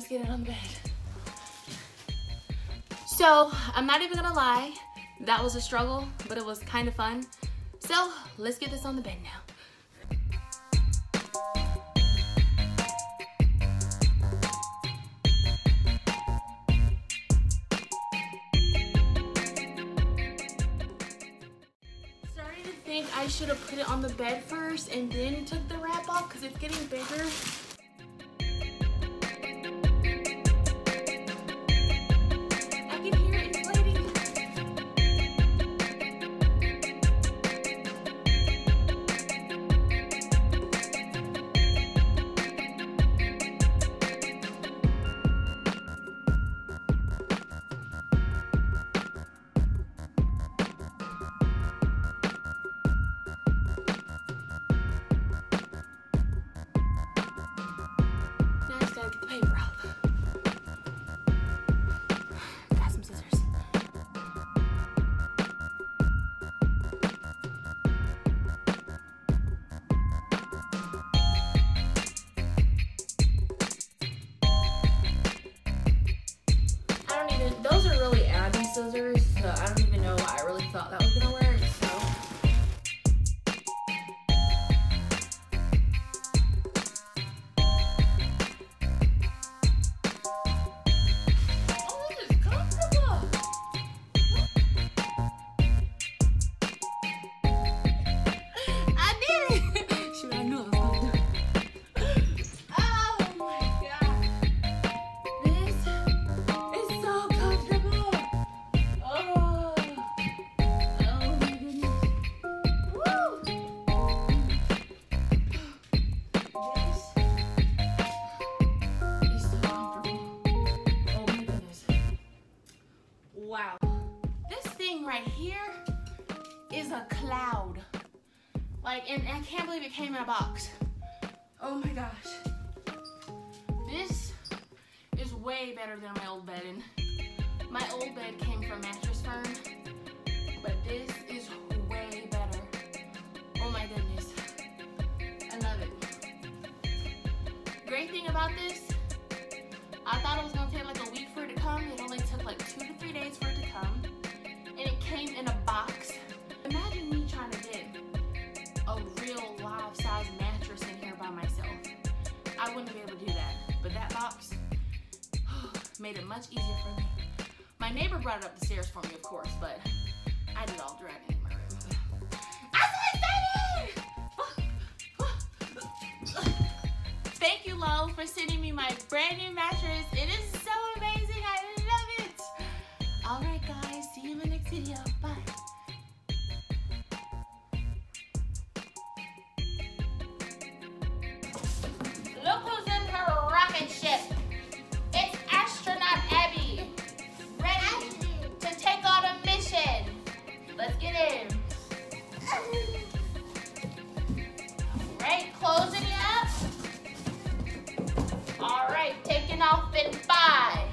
let's get it on the bed. So, I'm not even gonna lie, that was a struggle, but it was kind of fun. So, let's get this on the bed now. Starting to think I should have put it on the bed first and then took the wrap off because it's getting bigger. Gotta get the paper off. Got some scissors. Those are really Abby scissors, so I don't even know why I really thought that was gonna work, so. Wow, this thing right here is a cloud. Like, and I can't believe it came in a box. Oh my gosh. This is way better than my old bed. And my old bed came from Mattress Firm, but this is way better. Oh my goodness. I love it. Great thing about this, I thought it was gonna take like a week for it to come. It only took like 2 to 3 days for it to come. And it came in a box. Imagine me trying to get a real life-size mattress in here by myself. I wouldn't be able to do that. But that box made it much easier for me. My neighbor brought it up the stairs for me, of course, but I did all dragging in my room. I'm so excited! Thank you, Lull, for sending me my brand new mattress. It is so amazing. I love it. All right, guys. See you in the next video. Bye. Look who's in her rocket ship. It's astronaut Abby. Ready to take on a mission. Let's get in. All right, closing it up. All right, taking off in 5.